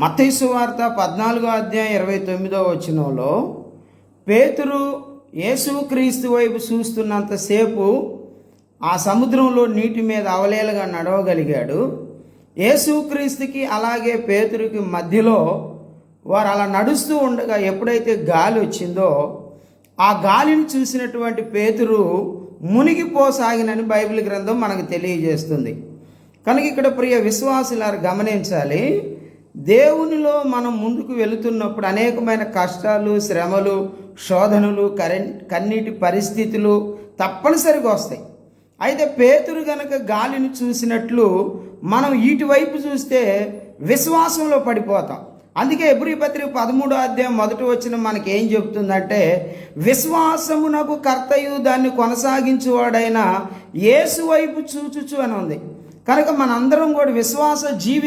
మత్తయి సువార్త 14వ అధ్యాయం 29వ వచనంలో పేతురు యేసుక్రీస్తు వైపు చూస్తున్నంతసేపు ఆ సముద్రంలో నీటి మీద అవలేలగా నడవగలిగాడు. యేసుక్రీస్తుకి అలాగే పేతురుకి మధ్యలో వారు అలా నడుస్తూ ఉండగా ఎప్పుడైతే గాలి వచ్చిందో ఆ గాలిని చూసినటువంటి పేతురు మునిగిపోసాగినని బైబిల్ గ్రంథం మనకు తెలియజేస్తుంది. కనుక ఇక్కడ ప్రియ విశ్వాసులారు గమనించాలి, దేవునిలో మనం ముందుకు వెళుతున్నప్పుడు అనేకమైన కష్టాలు, శ్రమలు, శోధనలు, కన్నీటి పరిస్థితులు తప్పనిసరిగా వస్తాయి. అయితే పేతురు గనక గాలిని చూసినట్లు మనం ఇటువైపు చూస్తే విశ్వాసంలో పడిపోతాం. అందుకే హెబ్రీ పత్రిక 13వ అధ్యాయం 1వ వచనం మనకి ఏం చెప్తుందంటే, విశ్వాసమునకు కర్తయు దాన్ని కొనసాగించువాడైన యేసు వైపు చూచుచు అని ఉంది. కనుక మనందరం కూడా విశ్వాస జీవితం